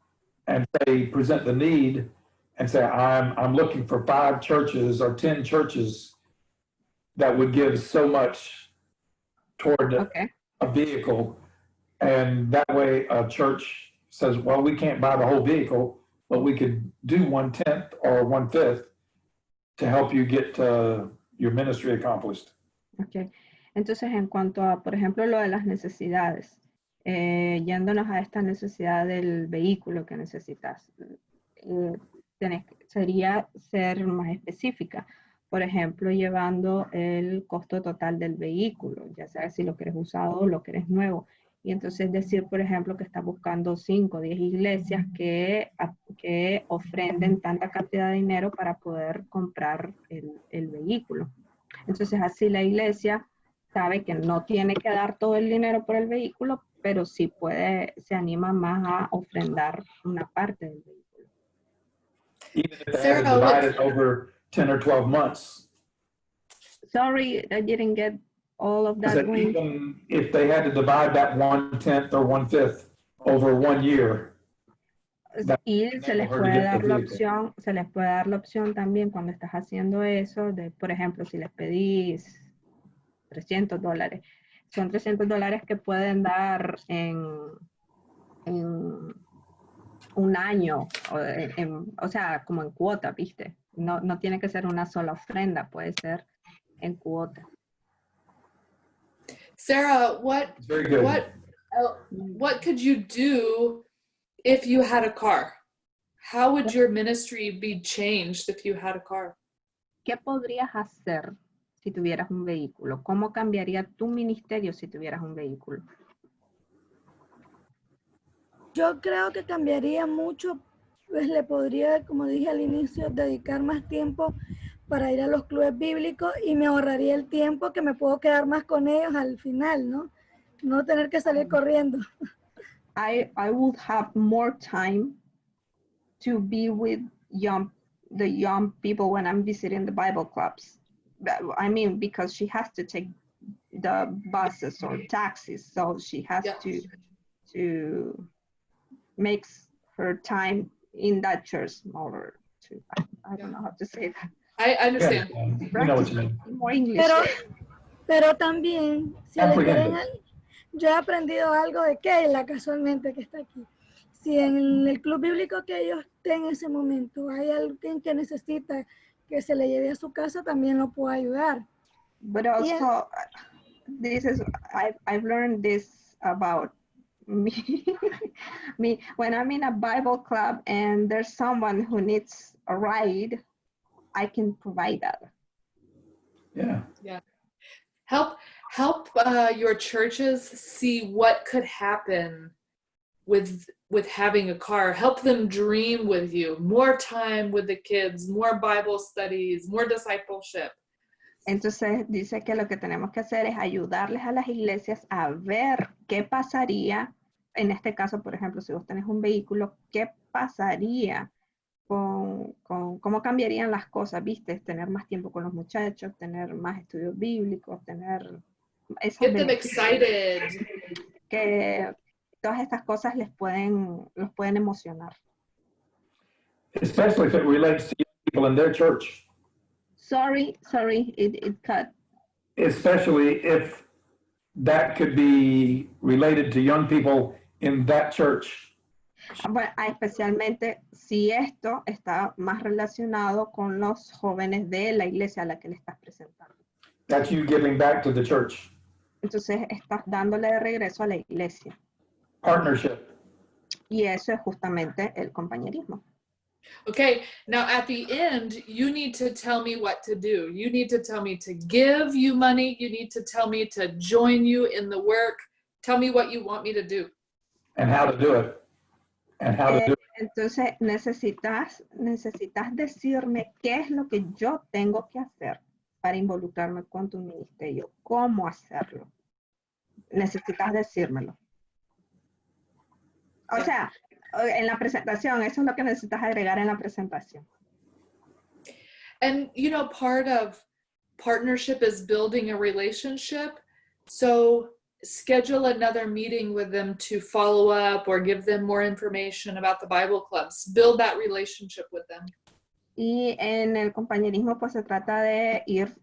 E: and say present the need, and say, I'm looking for 5 churches or 10 churches that would give so much toward
A: Okay.
E: a vehicle. And that way a church says, well, we can't buy the whole vehicle, but we could do 1/10 or 1/5 to help you get your ministry accomplished.
A: Okay. Entonces, en cuanto a, por ejemplo, lo de las necesidades, yéndonos a esta necesidad del vehículo que necesitas, sería ser más específica. Por ejemplo, llevando el costo total del vehículo, ya sea si lo quieres usado o lo quieres nuevo. Y entonces decir, por ejemplo, que estás buscando 5 o 10 iglesias que ofrenden tanta cantidad de dinero para poder comprar el vehículo. Entonces así la iglesia sabe que no tiene que dar todo el dinero por el vehículo, pero sí puede, se anima más a ofrendar una parte del vehículo.
E: Even if they
B: Sarah,
E: had to divide it over 10 or 12 months.
A: Sorry, I didn't get all of that.
E: That even if they had to divide that 1/10 or 1/5 over 1 year.
A: Y se les puede dar la opción, también cuando estás haciendo eso, de, por ejemplo, si les pedís $300, son $300 que pueden dar en un año, o sea, como en cuota, ¿viste? No tiene que ser una sola ofrenda, puede ser en cuota.
B: Sarah, what could you do if you had a car? How would your ministry be changed if you had a car?
A: ¿Qué podrías hacer si tuvieras un vehículo? ¿Cómo cambiaría tu ministerio si tuvieras un vehículo?
C: Yo creo que cambiaría mucho, pues le podría, como dije al inicio, dedicar más tiempo para ir a los clubes bíblicos y me ahorraría el tiempo que me puedo quedar más con ellos al final, ¿no? No tener que salir corriendo.
A: I would have more time to be with the young people when I'm visiting the Bible clubs. I mean, because she has to take the buses or taxis, so she has to make her time in that church more. I don't know how to say that.
B: I understand.
E: You know what you mean.
A: More English.
C: Pero también, si yo he aprendido algo de Keila casualmente que está aquí. Si en el club bíblico que ellos estén en ese momento hay alguien que necesita que se le lleve a su casa, también lo puedo ayudar.
A: But also, I've learned this about me. When I'm in a Bible club and there's someone who needs a ride, I can provide that.
E: Yeah.
B: Help your churches see what could happen with having a car. Help them dream with you. More time with the kids, more Bible studies, more discipleship.
A: Entonces dice que lo que tenemos que hacer es ayudarles a las iglesias a ver qué pasaría, en este caso, por ejemplo, si vos tenés un vehículo, qué pasaría con cómo cambiarían las cosas, ¿viste? Tener más tiempo con los muchachos, tener más estudios bíblicos, tener...
B: Get them excited.
A: Que todas estas cosas los pueden emocionar.
E: Especially if it relates to people in their church.
A: Sorry, it cut.
E: Especially if that could be related to young people in that church.
A: Bueno, especialmente si esto está más relacionado con los jóvenes de la iglesia a la que le estás presentando.
E: That's you giving back to the church.
A: Entonces estás dándole de regreso a la iglesia.
E: Partnership.
A: Y eso es justamente el compañerismo.
B: Okay, now at the end, you need to tell me what to do. You need to tell me to give you money. You need to tell me to join you in the work. Tell me what you want me to do.
E: And how to do it.
A: Entonces necesitas decirme qué es lo que yo tengo que hacer para involucrarme con tu ministerio. ¿Cómo hacerlo? Necesitas decírmelo. O sea, en la presentación, eso es lo que necesitas agregar en la presentación.
B: And, you know, part of partnership is building a relationship. So schedule another meeting with them to follow up or give them more information about the Bible clubs. Build that relationship with them.
A: Y en el compañerismo pues se trata de ir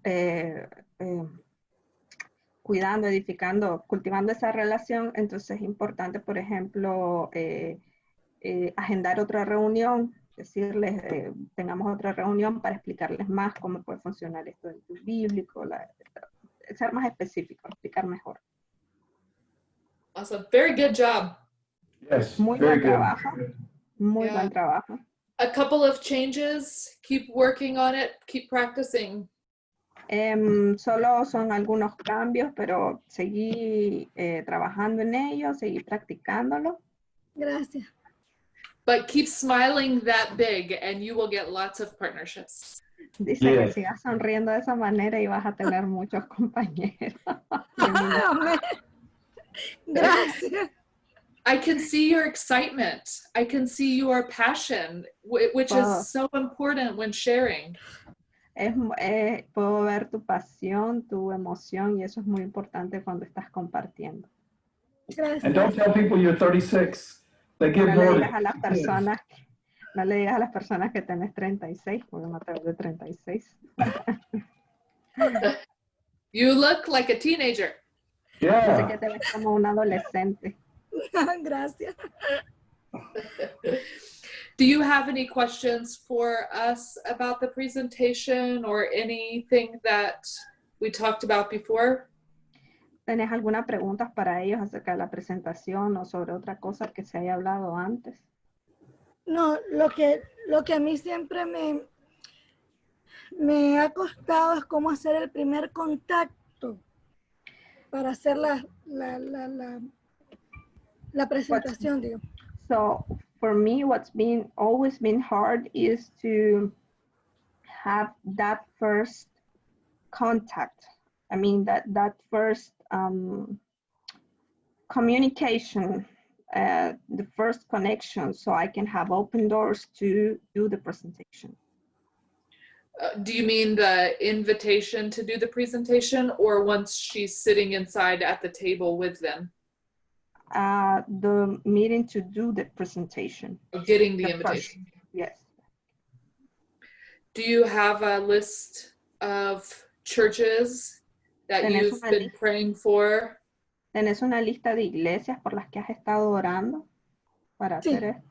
A: cuidando, edificando, cultivando esa relación. Entonces es importante, por ejemplo, agendar otra reunión, decirles, tengamos otra reunión para explicarles más cómo puede funcionar esto del estudio bíblico, ser más específico, explicar mejor.
B: Awesome. Very good job.
E: Yes,
A: Muy
E: very
A: buen
E: good.
A: trabajo, muy
B: Yeah.
A: buen trabajo.
B: A couple of changes. Keep working on it. Keep practicing.
A: Solo son algunos cambios, pero seguí trabajando en ello, seguí practicándolo.
C: Gracias.
B: But keep smiling that big and you will get lots of partnerships.
A: Dice que
E: Yes.
A: sigas sonriendo de esa manera y vas a tener muchos compañeros.
C: Amén. Gracias.
B: I can see your excitement. I can see your passion, which
A: Wow.
B: is so important when sharing.
A: Puedo ver tu pasión, tu emoción, y eso es muy importante cuando estás compartiendo.
E: And don't
C: Gracias.
E: tell people you're 36. They get
A: No le
E: bored.
A: digas a las personas, no le digas a las personas que tenés 36, porque no te ves de 36.
B: You look like a teenager.
A: Dice que
E: Yeah.
A: te ves como un adolescente.
C: Gracias.
B: Do you have any questions for us about the presentation or anything that we talked about before?
A: ¿Tenés alguna pregunta para ellos acerca de la presentación o sobre otra cosa que se haya hablado antes?
C: No, lo que a mí siempre me ha costado es cómo hacer el primer contacto para hacer la presentación, digo.
A: So for me, what's always been hard is to have that first contact. I mean, that first communication, the first connection, so I can have open doors to do the presentation.
B: Do you mean the invitation to do the presentation or once she's sitting inside at the table with them?
A: The meeting to do the presentation.
B: Getting the
A: The
B: invitation.
A: first, yes.
B: Do you have a list of churches that
A: Tenés
B: you've
A: una
B: been praying for?
A: ¿Tenés una lista de iglesias por las que has estado orando para
C: Sí.
A: hacer esto?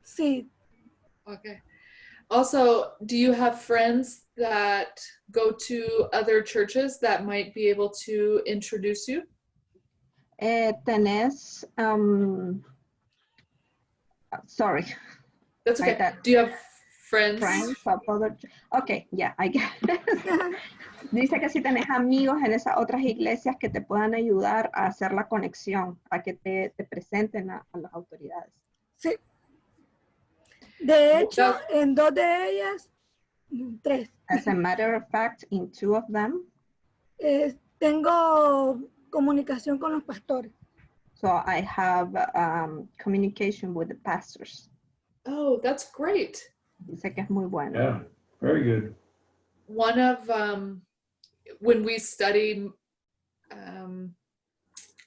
C: Sí,
B: Okay. Also, do you have friends that go to other churches that might be able to introduce you?
A: Tenés, sorry,
B: That's okay.
A: Like that.
B: Do you have friends?
A: friends of other, okay, yeah, I get it. Dice que si tenés amigos en esas otras iglesias que te puedan ayudar a hacer la conexión, a que te presenten a las autoridades.
C: sí. De hecho,
B: That-
C: en 2 de ellas, 3,
A: As a matter of fact, in 2 of them,
C: tengo comunicación con los pastores.
A: so I have communication with the pastors.
B: Oh, that's great.
A: Dice que es muy bueno.
E: Yeah. Very good.
B: One of when we study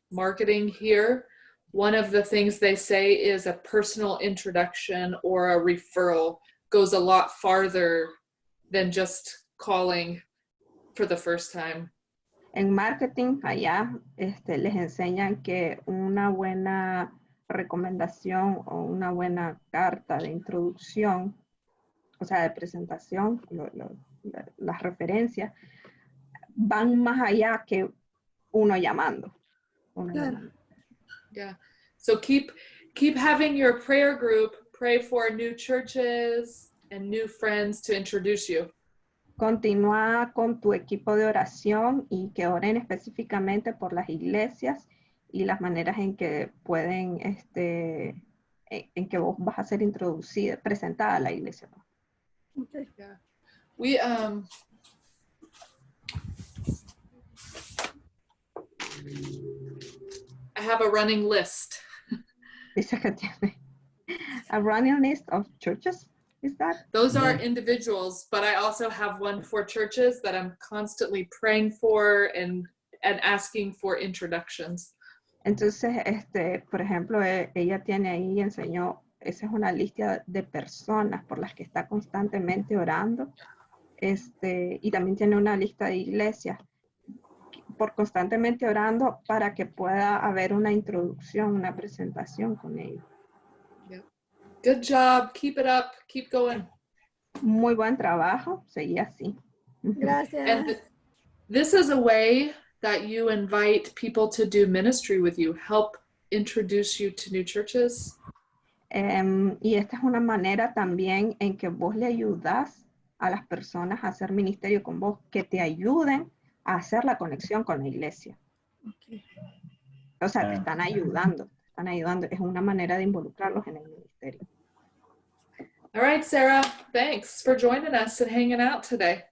B: marketing here, one of the things they say is a personal introduction or a referral goes a lot farther than just calling for the first time.
A: En marketing, allá les enseñan que una buena recomendación o una buena carta de introducción, o sea, de presentación, las referencias, van más allá que uno llamando.
C: Claro.
B: Yeah. So keep having your prayer group pray for new churches and new friends to introduce you.
A: Continúa con tu equipo de oración y que oren específicamente por las iglesias y las maneras en que pueden, en que vos vas a ser introducida, presentada a la iglesia.
C: Okay.
B: Yeah. We I have a running list.
A: Dice que tiene a running list of churches, is that?
B: Those are individuals, but I also have one for churches that I'm constantly praying for and asking for introductions.
A: Entonces, por ejemplo, ella tiene ahí, enseñó esa es una lista de personas por las que está constantemente orando. Y también tiene una lista de iglesias por constantemente orando para que pueda haber una introducción, una presentación con ellos.
B: Good job. Keep it up. Keep going.
A: Muy buen trabajo, seguí así.
C: Gracias.
B: And this is a way that you invite people to do ministry with you, help introduce you to new churches.
A: Y esta es una manera también en que vos le ayudas a las personas a hacer ministerio con vos, que te ayuden a hacer la conexión con la iglesia. O sea, te están ayudando. Es una manera de involucrarlos en el ministerio.
B: All right, Sarah, thanks for joining us and hanging out today.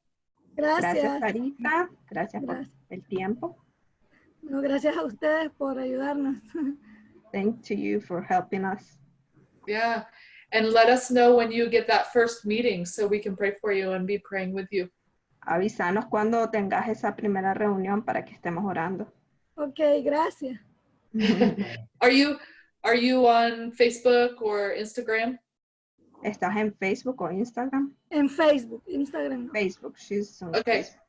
A: Gracias,
C: Gracias.
A: Sarita. Gracias por el tiempo.
C: No, gracias a ustedes por ayudarnos.
A: Thank to you for helping us.
B: Yeah. And let us know when you get that first meeting so we can pray for you and be praying with you.
A: Avísanos cuando tengas esa primera reunión para que estemos orando.
C: Ok, gracias.
B: Are you on Facebook or Instagram?
A: ¿Estás en Facebook o Instagram?
C: En Facebook, Instagram.
A: Facebook. She's on
B: Okay.
A: Facebook.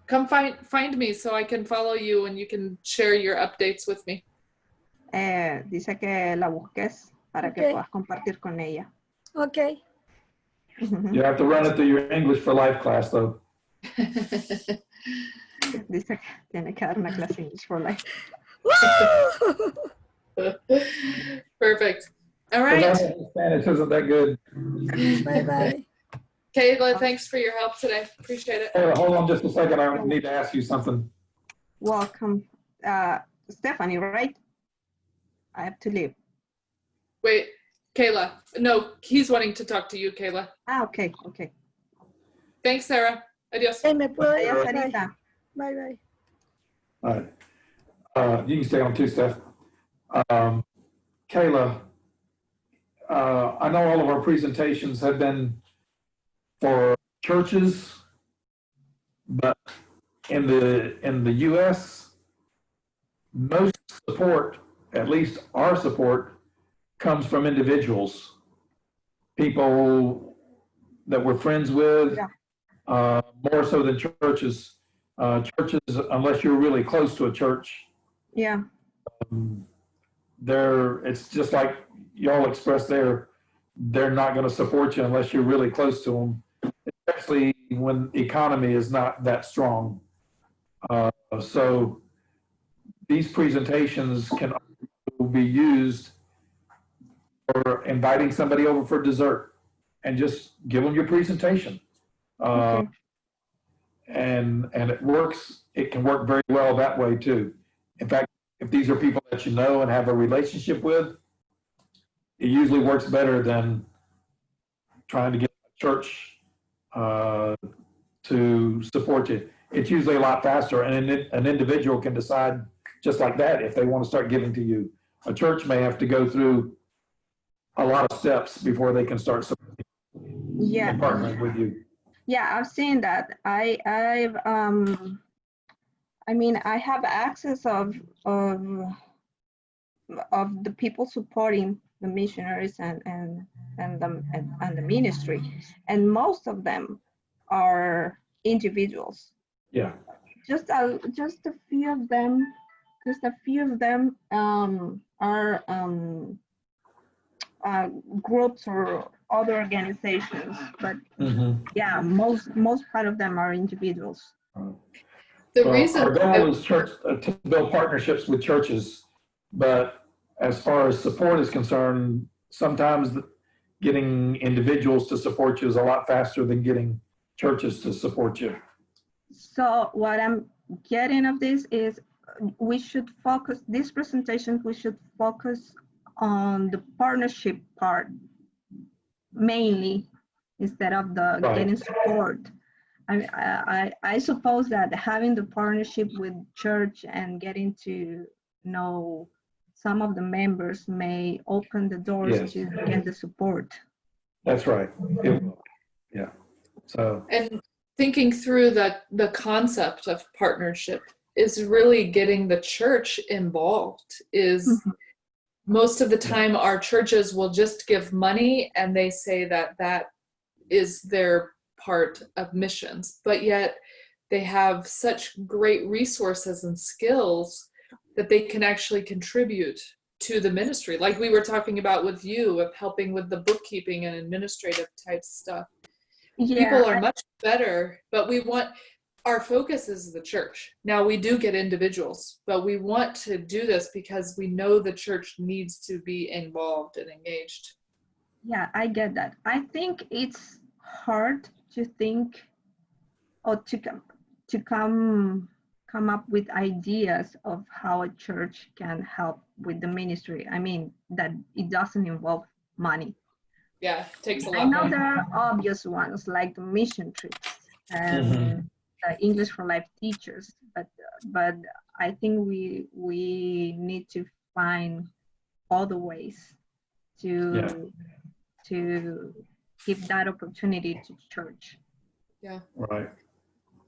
B: Come find me so I can follow you and you can share your updates with me.
A: Dice que la busques para que puedas compartir con ella.
C: Ok.
E: You have to run it through your English for Life class, though.
A: Dice que tiene que dar una clase English for Life.
B: Perfect. All right.
E: Spanish isn't that good.
C: Bye-bye.
B: Kayla, thanks for your help today. Appreciate it.
E: Hey, hold on just a second. I need to ask you something.
A: Welcome. Stephanie, right? I have to leave.
B: Wait, Kayla. No, he's wanting to talk to you, Kayla.
A: Okay.
B: Thanks, Sarah. Adios.
C: Hey, me puedo ir.
A: Adiós,
C: Bye.
A: Sarita.
C: Bye.
E: All right. You can stay on too, Steph. Kayla, I know all of our presentations have been for churches, but in the U.S., most support, at least our support, comes from individuals, people that we're friends with, more so than churches. Churches, unless you're really close to a church,
A: Yeah.
E: it's just like y'all expressed there, they're not going to support you unless you're really close to them, especially when the economy is not that strong. So these presentations can be used for inviting somebody over for dessert and just give them your presentation.
A: Okay.
E: And it can work very well that way too. In fact, if these are people that you know and have a relationship with, it usually works better than trying to get a church to support you. It's usually a lot faster, and an individual can decide just like that if they want to start giving to you. A church may have to go through a lot of steps before they can start supporting and partnering with you.
A: Yeah, I've seen that. I have access of the people supporting the missionaries and the ministry, and most of them are individuals.
E: Yeah.
A: Just a few of them. Are groups or other organizations, but yeah, most part of them are individuals.
E: Our goal is to build partnerships with churches, but as far as support is concerned, sometimes getting individuals to support you is a lot faster than getting churches to support you.
A: So what I'm getting of this is we should focus on the partnership part mainly instead of the getting support. I suppose that having the partnership with church and getting to know some of the members may open the doors to get the support.
E: That's right. It will. Yeah. So.
B: And thinking through the concept of partnership is really getting the church involved, is most of the time our churches will just give money and they say that that is their part of missions, but yet they have such great resources and skills that they can actually contribute to the ministry, like we were talking about with you, of helping with the bookkeeping and administrative type stuff. People are much better, but we want, our focus is the church. Now we do get individuals, but we want to do this because we know the church needs to be involved and engaged.
A: Yeah, I get that. I think it's hard to think or to come up with ideas of how a church can help with the ministry. I mean, that it doesn't involve money.
B: Yeah, it takes a lot.
A: I know there are obvious ones like the mission trips and the English for Life teachers, but I think we need to find other ways to give that opportunity to church.
B: Yeah.
E: Right.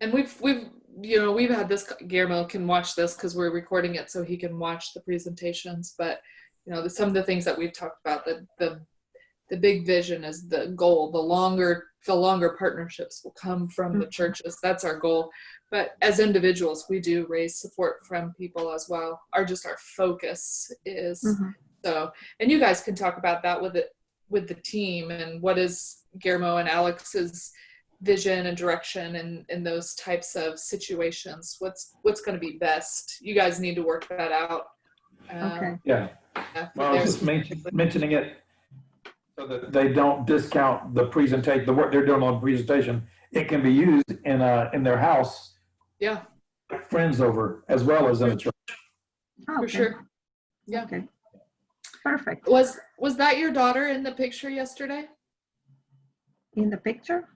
B: And we've had this, Guillermo can watch this because we're recording it so he can watch the presentations, but some of the things that we've talked about, the big vision is the goal. The longer partnerships will come from the churches. That's our goal. But as individuals, we do raise support from people as well. Our focus is so. And you guys can talk about that with the team, and what is Guillermo and Alex's vision and direction in those types of situations. What's going to be best? You guys need to work that out.
A: Okay.
E: Yeah. Well, I was just mentioning it so that they don't discount the presentation, the work they're doing on the presentation. It can be used in their house.
B: Yeah.
E: Friends over, as well as in a church.
B: For sure. Yeah.
A: Okay. Perfect.
B: Was that your daughter in the picture yesterday?
A: In the picture?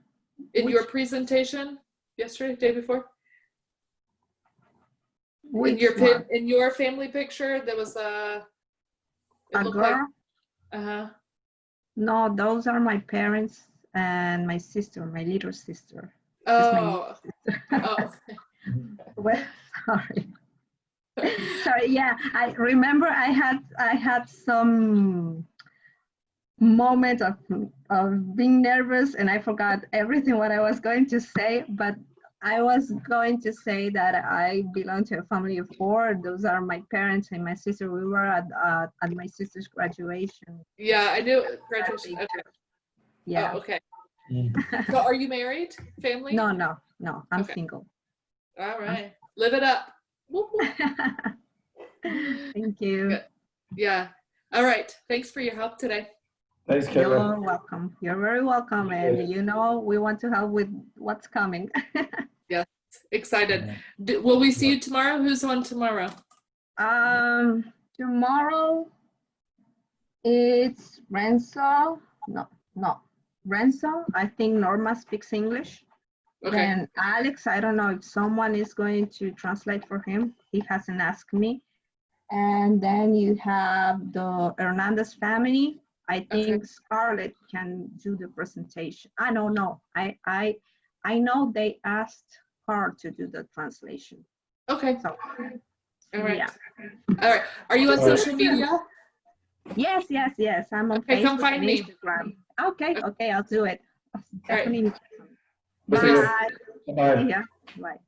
B: In your presentation yesterday, day before? In your family picture, there was a
A: girl?
B: Uh-huh.
A: No, those are my parents and my sister, my little sister.
B: Oh. Oh.
A: Well, sorry. Sorry, yeah, I remember I had some moment of being nervous, and I forgot everything what I was going to say, but I was going to say that I belong to a family of 4. Those are my parents and my sister. We were at my sister's graduation.
B: Yeah, I knew graduation. Okay.
A: Yeah.
B: Oh, okay. So are you married? Family?
A: No, I'm
B: Okay.
A: single.
B: All right. Live it up. Whoop, whoop.
A: Thank you.
B: Good. Yeah. All right. Thanks for your help today.
E: Thanks,
A: You're
E: Kayla.
A: welcome. You're very welcome. And we want to help with what's coming.
B: Yes. Excited. Will we see you tomorrow? Who's on tomorrow?
A: Tomorrow it's Renzo. No. Renzo. I think Norma speaks English.
B: Okay.
A: Then Alex, I don't know if someone is going to translate for him. He hasn't asked me. And then you have the Hernandez family. I think Scarlett can do the presentation. I don't know. I know they asked her to do the translation.
B: Okay.
A: So,
B: all right.
A: Yeah.
B: All right. Are you on social media?
A: Yes. I'm on
B: Okay,
A: Facebook
B: come find
A: and
B: me.
A: Instagram. Okay, I'll do it.
B: All right.
A: Definitely.
E: Bye.
A: Bye.
E: Bye.
A: Yeah. Bye.